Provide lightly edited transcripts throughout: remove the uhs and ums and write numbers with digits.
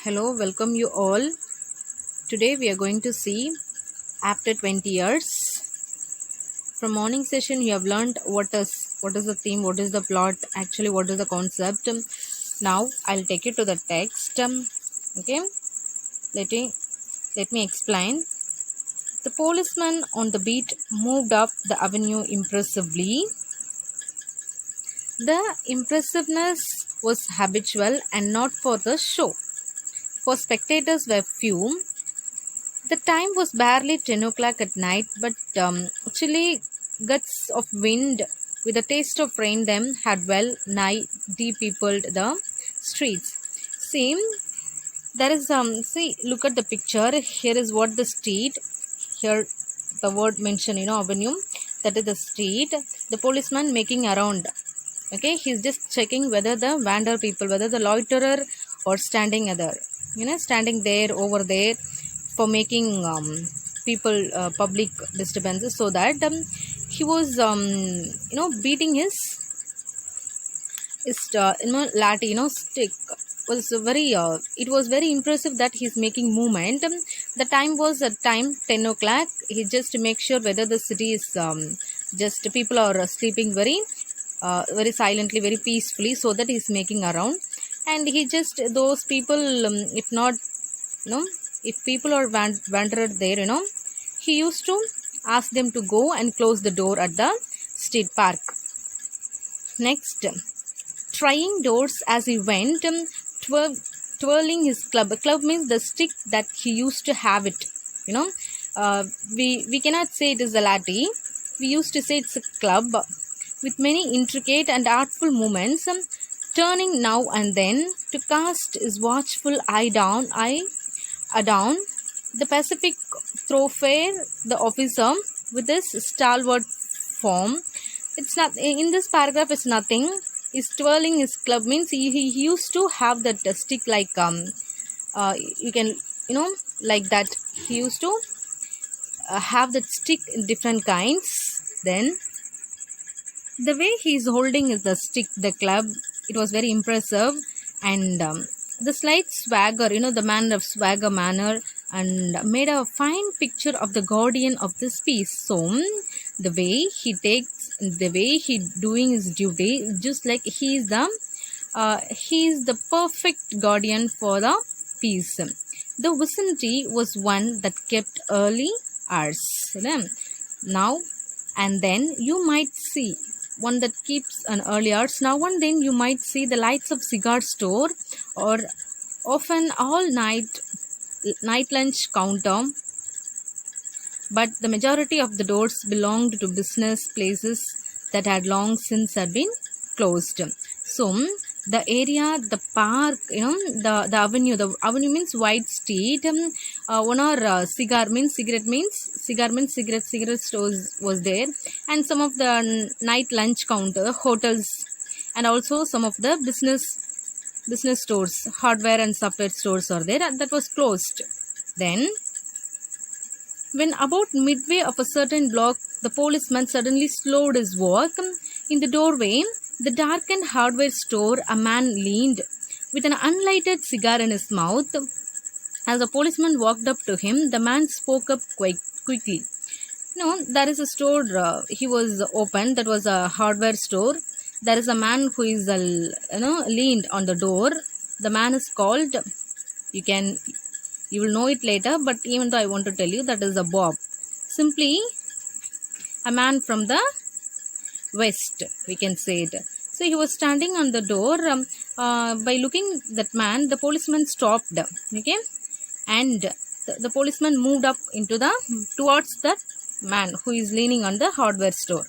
Hello, welcome you all. Today we are going to see after 20 years. From morning session you have learned what is the theme, what is the plot, actually what is the concept. Now I'll take you to the text. Okay, let me explain. The policeman on the beat moved up the avenue impressively. The impressiveness was habitual and not for the show. For spectators were few. The time was barely 10 o'clock at night, but chilly gusts of wind with a taste of rain them had well nigh de-peopled the streets. See, there is look at the picture. Here is what the street, here the word mentioned, avenue, that is the street. The policeman making around. Okay, he's just checking whether the wander people, whether the loiterer or standing standing there over there for making people public disturbances, so that he was beating his lathi, stick was very it was very impressive that he's making movement. The time was at time 10 o'clock. He just to make sure whether the city is just people are sleeping very silently, very peacefully, so that he's making around. And he just, those people, if not, if people are wandered there, he used to ask them to go and close the door at the street park. Next, trying doors as he went, twirling his club. A club means the stick that he used to have it. We cannot say it is a lathi. We used to say it's a club with many intricate and artful movements, turning now and then to cast his watchful eye down the Pacific thoroughfare. The officer with his stalwart form, it's not in this paragraph, it's nothing. Is twirling his club means he used to have that stick like you can like that. He used to have that stick in different kinds. Then the way he is holding is the stick, the club, it was very impressive. And the slight swagger, the man of swagger manner, and made a fine picture of the guardian of this piece. So the way he doing his duty, just like he is the perfect guardian for the peace. The vicinity was one that kept early hours. Now and then you might see one that keeps an early hours. Now and then you might see the lights of cigar store, or often all night lunch counter, but the majority of the doors belonged to business places that had long since had been closed. So the area, the park, the avenue means wide street. One or cigarette means cigarette stores was there, and some of the night lunch counter, hotels, and also some of the business stores, hardware and software stores are there, that was closed. Then when about midway of a certain block, the policeman suddenly slowed his walk. In the doorway, the darkened hardware store, a man leaned with an unlighted cigar in his mouth. As the policeman walked up to him, the man spoke up quite quickly. There is a store, he was open, that was a hardware store. There is a man who is leaned on the door. The man is called, you will know it later, but even though I want to tell you, that is a Bob. Simply a man from the west, we can say it. So he was standing on the door. By looking that man, the policeman stopped. Okay, and the policeman moved up towards that man who is leaning on the hardware store.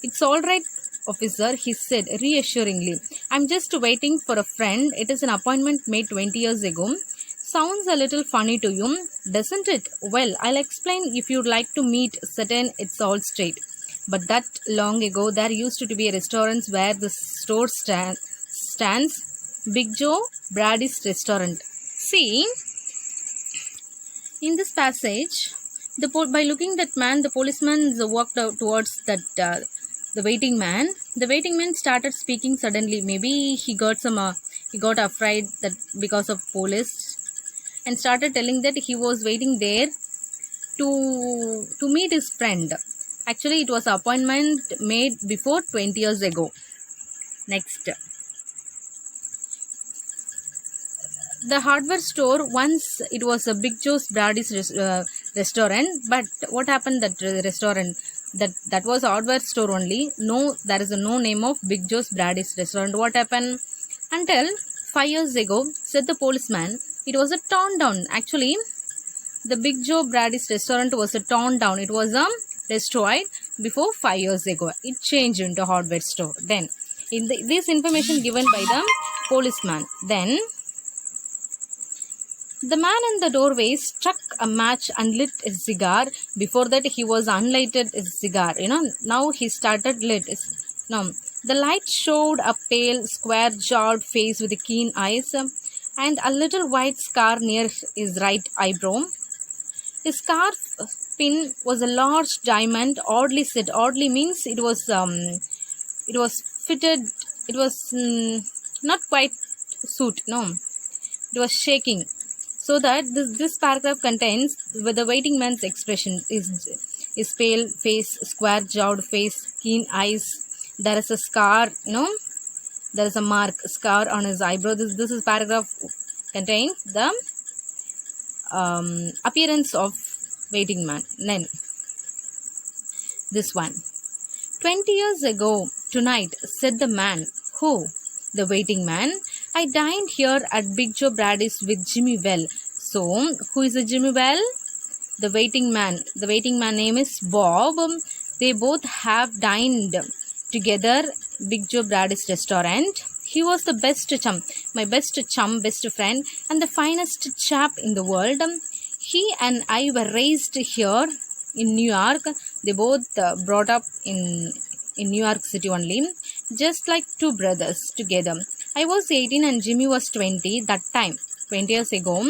It's all right, officer, he said reassuringly. I'm just waiting for a friend. It is an appointment made 20 years ago. Sounds a little funny to you, doesn't it? Well, I'll explain if you'd like to meet. Certain it's all straight. But that long ago, there used to be a restaurant where the store stands. Big Joe Brady's restaurant. See, in this passage, by looking that man, the policeman walked out towards that the waiting man. The waiting man started speaking suddenly. Maybe he got afraid that because of police. and started telling that he was waiting there to meet his friend. Actually, it was an appointment made before 20 years ago. Next, the hardware store, once it was a Big Joe's Brady's restaurant, but what happened that restaurant, that was a hardware store only. No, there is no name of Big Joe's Brady's restaurant. What happened? Until 5 years ago, said the policeman, it was a torn down. Actually, the Big Joe Brady's restaurant was a torn down. It was destroyed before 5 years ago. It changed into a hardware store. Then, this information given by the policeman. Then, the man in the doorway struck a match and lit a cigar. Before that, he was unlighted a cigar. Now he started lit. Now, the light showed a pale, square-jawed face with keen eyes and a little white scar near his right eyebrow. His scarf pin was a large diamond, oddly set. Oddly means it was fitted. It was not quite suit. No, it was shaking. So that this paragraph contains with the waiting man's expression is pale face, square jawed face, keen eyes. There is a scar, there is a scar on his eyebrow. This is paragraph contains the appearance of waiting man. Then this one. 20 years ago tonight, said the man. Who? The waiting man. I dined here at Big Joe Brady's with Jimmy Well. So, who is the Jimmy Well? The waiting man. The waiting man name is Bob. They both have dined together Big Joe Brady's restaurant. He was the best chum, my best chum, best friend, and the finest chap in the world. He and I were raised here in New York. They both brought up in New York City only, just like two brothers together. I was 18 and Jimmy was 20 that time. 20 years ago,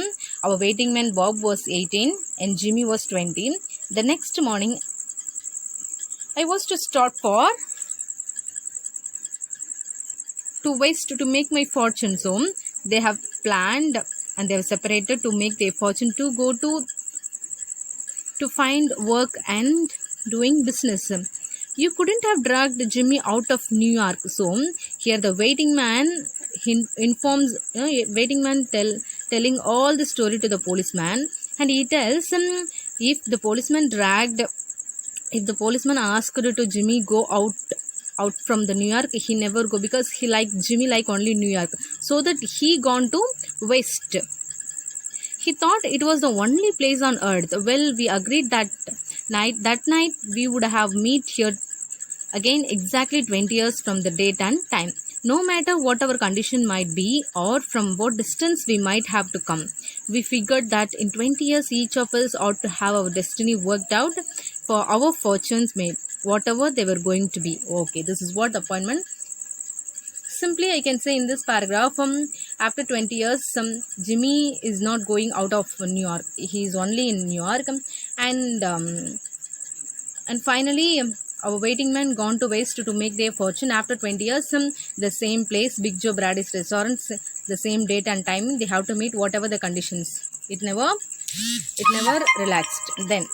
our waiting man Bob was 18 and Jimmy was 20. The next morning, I was to start to West to make my fortune. So, they have planned and they have separated to make their fortune to go to find work and doing business. You couldn't have dragged Jimmy out of New York. So, here the waiting man informs, waiting man telling all the story to the policeman, and he tells him if the policeman asked to Jimmy go out from the New York, he never go because he liked Jimmy like only New York. So that he gone to West. He thought it was the only place on earth. Well, we agreed that night we would have meet here again exactly 20 years from the date and time. No matter what our condition might be or from what distance we might have to come. We figured that in 20 years each of us ought to have our destiny worked out for our fortunes made, whatever they were going to be. Okay, this is what appointment. Simply I can say in this paragraph, after 20 years, Jimmy is not going out of New York. He is only in New York, and finally our waiting man gone to West to make their fortune. After 20 years, the same place, Big Joe Brady's restaurant, the same date and time, they have to meet whatever the conditions. It never relaxed. Then,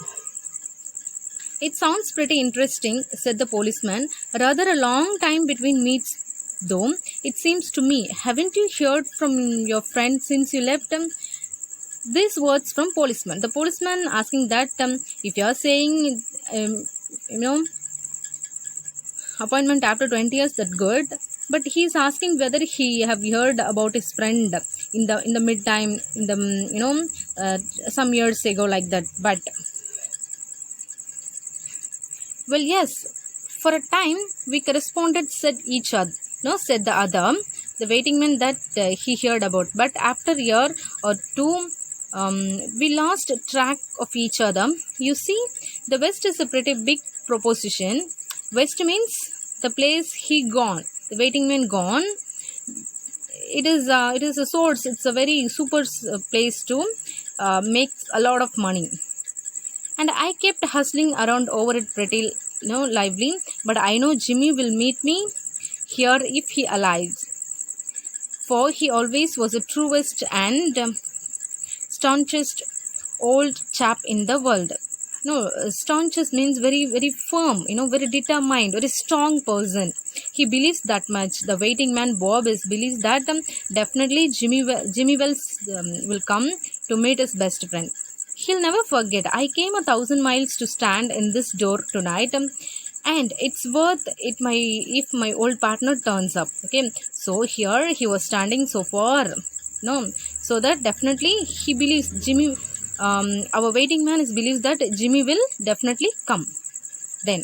it sounds pretty interesting, said the policeman. Rather a long time between meets, though, it seems to me. Haven't you heard from your friend since you left? These words from policeman. The policeman asking that if you are saying, appointment after 20 years, that good. But he is asking whether he have heard about his friend in the mid time, in the some years ago like that. But well, yes, for a time we corresponded, said each other. No, said the other. The waiting man that he heard about. But after a year or two, we lost track of each other. You see, the West is a pretty big proposition. West means the place he gone. The waiting man gone. It is a source. It's a very super place to make a lot of money. And I kept hustling around over it pretty lively. But I know Jimmy will meet me here if he alive. For he always was a truest and staunchest old chap in the world. No, staunchest means very, very firm, very determined, very strong person. He believes that much. The waiting man Bob believes that definitely Jimmy Wells will come to meet his best friend. He'll never forget. I came 1,000 miles to stand in this door tonight. And it's worth it if my old partner turns up. Okay, so here he was standing so far, no, so that definitely he believes Jimmy. Our waiting man believes that Jimmy will definitely come. Then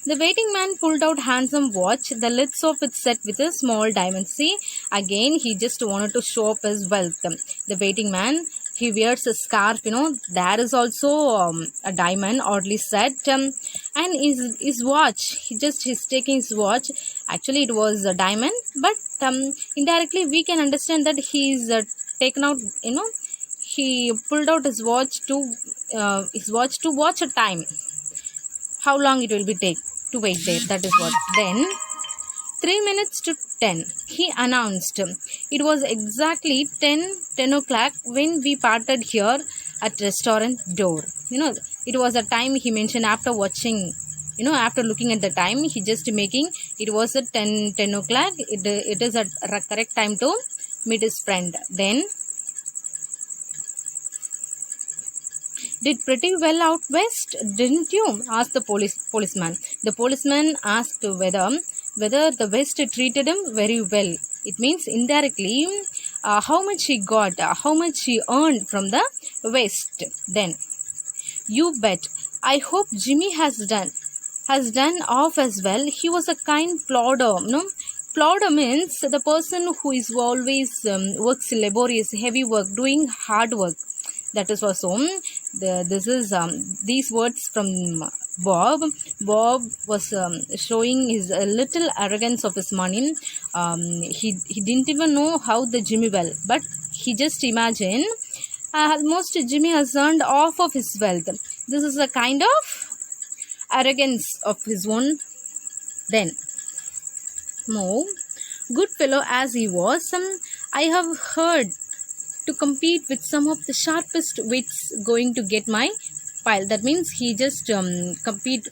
the waiting man pulled out handsome watch, the lids of it set with a small diamond. See, again he just wanted to show up his wealth. The waiting man, he wears a scarf, there is also a diamond oddly set, and his watch, he's taking his watch. Actually it was a diamond, but indirectly we can understand that he's taken out, he pulled out his watch to watch a time, how long it will be take to wait there. That is what. Then 3 minutes to 10, he announced. It was exactly 10 o'clock when we parted here at restaurant door. It was a time he mentioned after watching, after looking at the time, he just making, it was at 10 o'clock. It is a correct time to meet his friend. Then did pretty well out west, didn't you? Asked the policeman. The policeman asked whether the west treated him very well. It means indirectly how much he got, how much he earned from the west. Then you bet. I hope Jimmy has done off as well. He was a kind plodder. Plodder means the person who is always works laborious, heavy work, doing hard work. That is also these words from Bob. Bob was showing his little arrogance of his money. He didn't even know how the Jimmy well, but he just imagined almost Jimmy has earned off of his wealth. This is a kind of arrogance of his own. Then move, good fellow as he was, I have heard to compete with some of the sharpest wits going to get my pile. That means he just compete.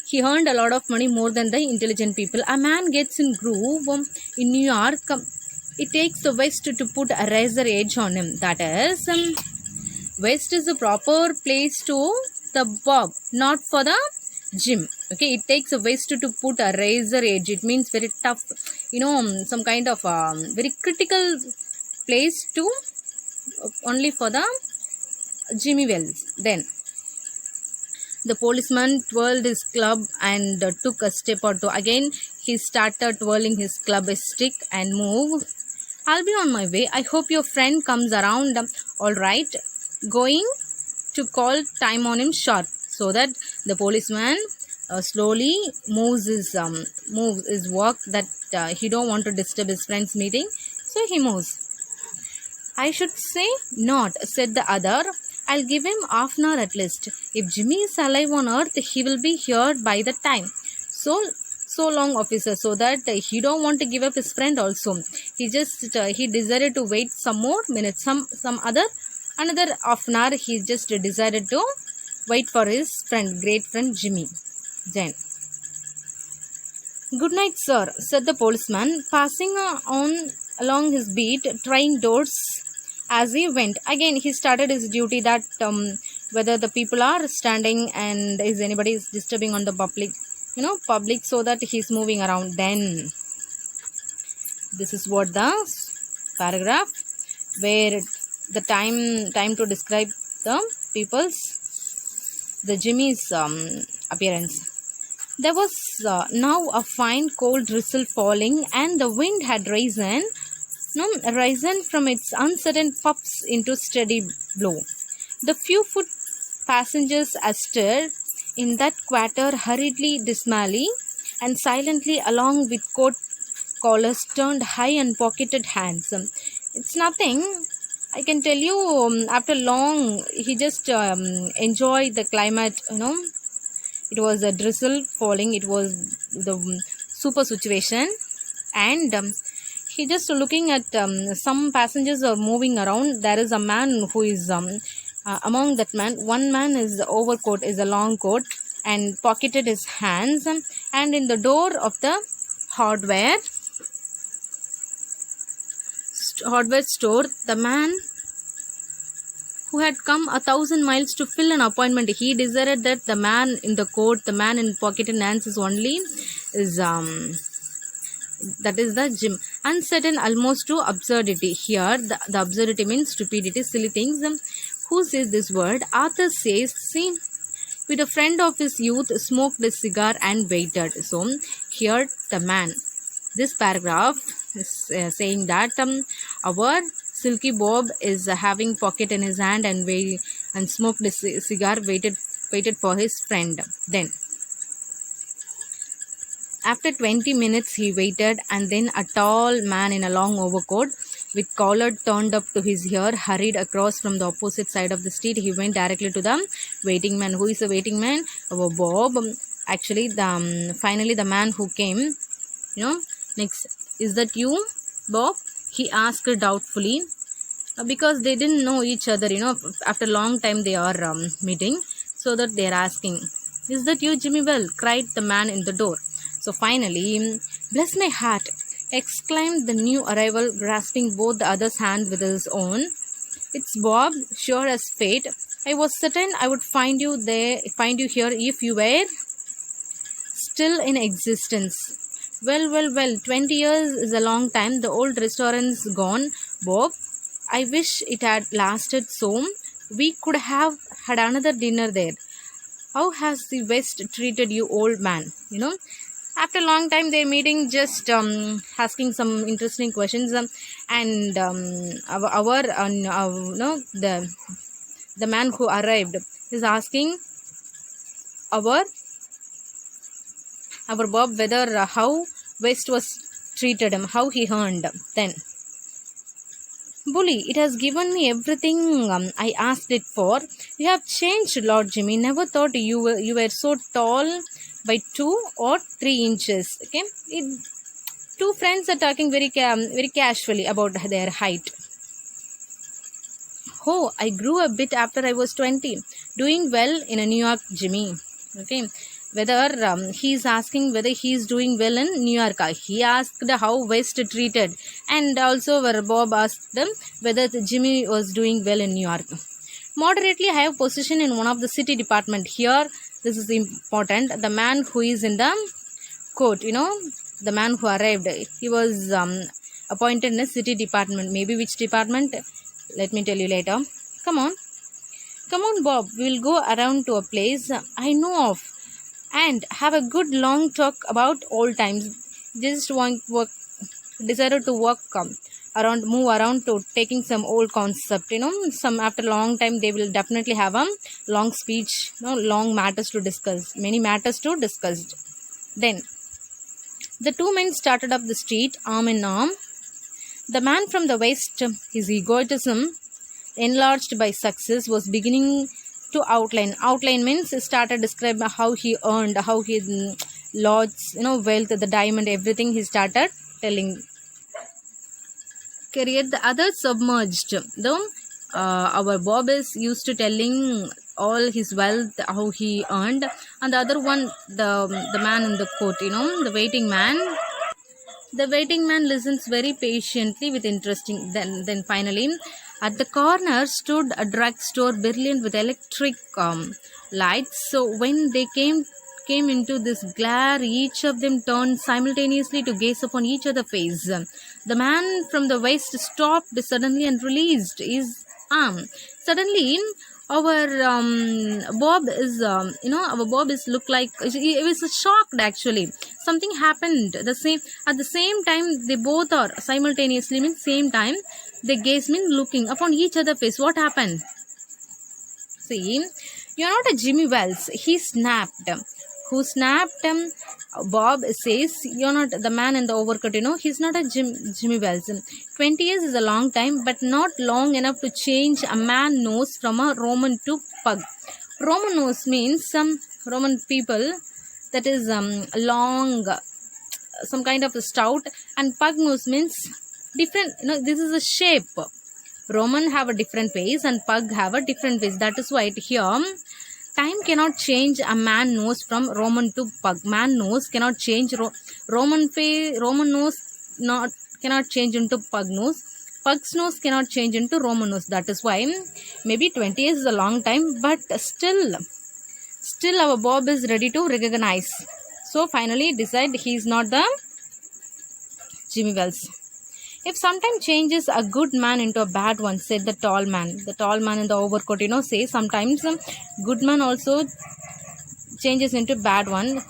He earned a lot of money more than the intelligent people. A man gets in groove in New York. It takes the West to put a razor edge on him. That is, West is the proper place to the Bob, not for the Jim. Okay, it takes a West to put a razor edge. It means very tough, some kind of very critical place to only for the Jimmy Wells. Then the policeman twirled his club and took a step or two. Again he started twirling his club stick and move. I'll be on my way. I hope your friend comes around. All right, going to call time on him sharp. So that the policeman slowly moves his work, that he don't want to disturb his friend's meeting, so he moves. I should say not, said the other. I'll give him half an hour at least. If Jimmy is alive on earth, he will be here by the time. So long, officer. So that he don't want to give up his friend also. He just he decided to wait some more minutes, another half an hour. He just decided to wait for his great friend Jimmy. Then, good night, sir, said the policeman, passing on along his beat, trying doors as he went. Again he started his duty, that whether the people are standing and is anybody is disturbing on the public, so that he's moving around. Then this is what the paragraph where the time to describe the Jimmy's appearance. There was now a fine cold drizzle falling, and the wind had risen from its uncertain puffs into steady blow. The few foot passengers astir in that quarter hurriedly, dismally, and silently along with coat collars turned high and pocketed hands. It's nothing. I can tell you, after long, he just enjoyed the climate, It was a drizzle falling. It was the super situation. And he just looking at some passengers are moving around. There is a man who is among that man. One man is overcoat is a long coat and pocketed his hands, and in the door of the hardware hardware store, the man who had come 1,000 miles to fill an appointment, he decided that the man in the coat, the man in pocketed hands is only is that is the Jim. Uncertain almost to absurdity. Here the absurdity means stupidity, silly things. Who says this word? Arthur says, see, with a friend of his youth, smoked a cigar and waited. So here the man. This paragraph is saying that our Silky Bob is having pocket in his hand and smoked a cigar, waited for his friend. Then after 20 minutes he waited, and then a tall man in a long overcoat with collar turned up to his ear hurried across from the opposite side of the street. He went directly to the waiting man. Who is the waiting man? Our Bob. Actually, finally the man who came, next, is that you, Bob? He asked doubtfully, because they didn't know each other, after a long time they are meeting, so that they are asking, is that you, Jimmy Well? Cried the man in the door. So finally, bless my heart, exclaimed the new arrival, grasping both the other's hand with his own. It's Bob, sure as fate. I was certain I would find you here if you were still in existence. Well, 20 years is a long time. The old restaurant's gone, Bob. I wish it had lasted so. We could have had another dinner there. How has the West treated you, old man? After a long time they're meeting, just asking some interesting questions, and the man who arrived is asking our Bob whether how West was treated him, how he earned. Then, bully, it has given me everything I asked it for. You have changed, Lord Jimmy. Never thought you were so tall by 2 or 3 inches. Okay, two friends are talking very casually about their height. Oh, I grew a bit after I was 20. Doing well in New York, Jimmy. Okay. Whether he is asking whether he is doing well in New York. He asked how West treated, and also where Bob asked them whether Jimmy was doing well in New York. Moderately, I have position in one of the city department. Here, this is important. The man who is in the court, the man who arrived, he was appointed in a city department. Maybe which department? Let me tell you later. Come on, Bob. We will go around to a place I know of and have a good long talk about old times. Just decided to move around to taking some old concept. Some after a long time they will definitely have a long speech, long matters to discuss, many matters to discuss. Then the two men started up the street arm in arm. The man from the West, his egotism enlarged by success, was beginning to outline. Outline means started describing how he earned, how he lodged, wealth, the diamond, everything he started telling. Career, the other submerged. Though our Bob is used to telling all his wealth, how he earned, and the other one, the man in the coat, the waiting man. The waiting man listens very patiently with interesting. Then finally, at the corner stood a drugstore brilliant with electric lights. So when they came into this glare, each of them turned simultaneously to gaze upon each other's face. The man from the West stopped suddenly and released his arm. Suddenly, our Bob is look like he was shocked. Actually, something happened. At the same time, they both are simultaneously means same time. They gaze mean looking upon each other's face. What happened? See, you're not a Jimmy Wells. He snapped. Who snapped? Bob says, you're not the man in the overcoat. He's not a Jimmy Wells. 20 years is a long time, but not long enough to change a man nose from a Roman to pug. Roman nose means some Roman people, that is long, some kind of a stout, and pug nose means different, this is a shape. Roman have a different face and pug have a different face. That is why here time cannot change a man nose from Roman to pug. Man nose cannot change Roman face. Roman nose not cannot change into pug nose. Pug's nose cannot change into Roman nose. That is why maybe 20 years is a long time, but still our Bob is ready to recognize. So finally decide he is not the Jimmy Wells. If sometime changes a good man into a bad one, said the tall man. The tall man in the overcoat, says sometimes good man also changes into bad one.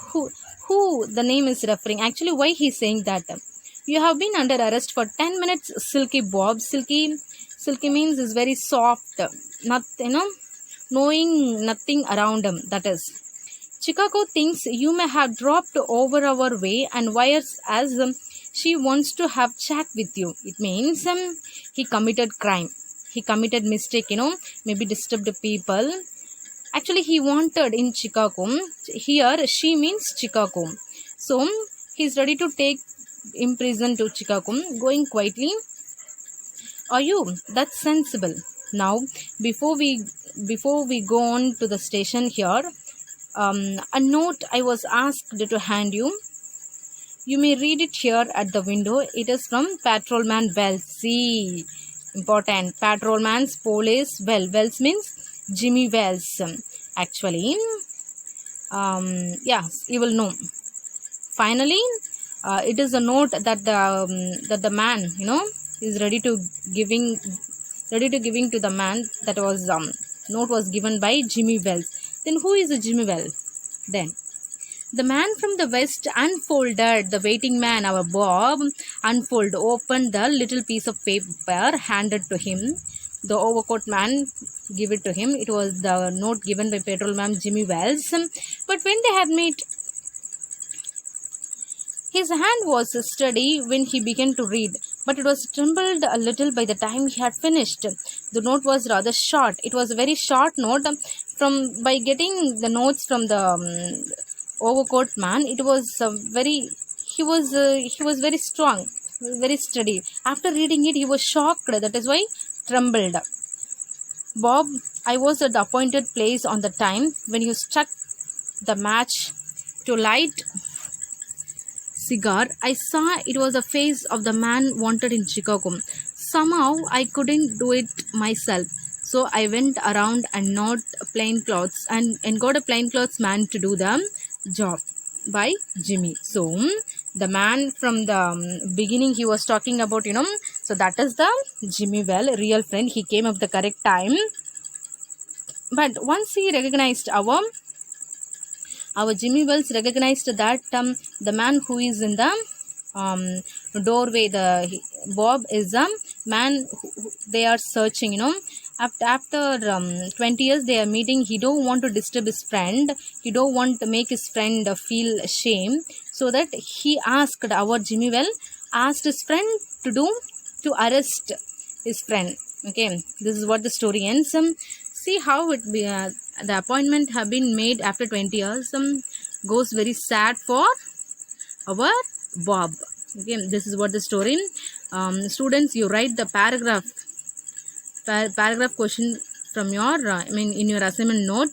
Who the name is referring? Actually, why he is saying that? You have been under arrest for 10 minutes, Silky Bob. Silky means is very soft. Not, knowing nothing around him. That is. Chicago thinks you may have dropped over our way and wires as she wants to have chat with you. It means he committed crime. He committed mistake, maybe disturbed people. Actually, he wanted in Chicago. Here, she means Chicago. So, he is ready to take in prison to Chicago. Going quietly. Are you? That's sensible. Now, before we go on to the station here, a note I was asked to hand you. You may read it here at the window. It is from Patrolman Wells. See, important. Patrolman's police Wells means Jimmy Wells. Actually, yes, you will know. Finally, it is a note that the man, is ready to giving to the man. That was note was given by Jimmy Wells. Then who is Jimmy Wells? Then the man from the west unfolded, the waiting man, our Bob, opened the little piece of paper handed to him. The overcoat man gave it to him. It was the note given by Patrolman Jimmy Wells. But when they had met, his hand was steady when he began to read, but it was trembled a little by the time he had finished. The note was rather short. It was a very short note. By getting the notes from the overcoat man, it was he was very strong, very steady. After reading it, he was shocked. That is why trembled. Bob, I was at the appointed place on the time when you struck the match to light cigar. I saw it was the face of the man wanted in Chicago. Somehow I couldn't do it myself. So I went around and got a plainclothes man to do the job by Jimmy. So the man from the beginning he was talking about, so that is the Jimmy Well, real friend. He came up the correct time. But once he recognized our Jimmy Wells recognized that the man who is in the doorway, the Bob is the man who they are searching, After 20 years they are meeting. He don't want to disturb his friend. He don't want to make his friend feel shame. So that he asked, our Jimmy Well asked his friend to arrest his friend. Okay, this is what the story ends. See how it be, the appointment have been made after 20 years. Goes very sad for our Bob. Okay, this is what the story. Students, you write the paragraph question from your in your assignment note.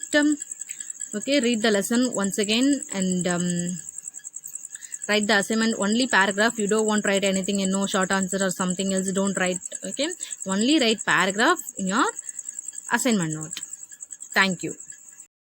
Okay, read the lesson once again and write the assignment only paragraph. You don't want to write anything in no short answer or something else. Don't write. Okay, only write paragraph in your assignment note. Thank you.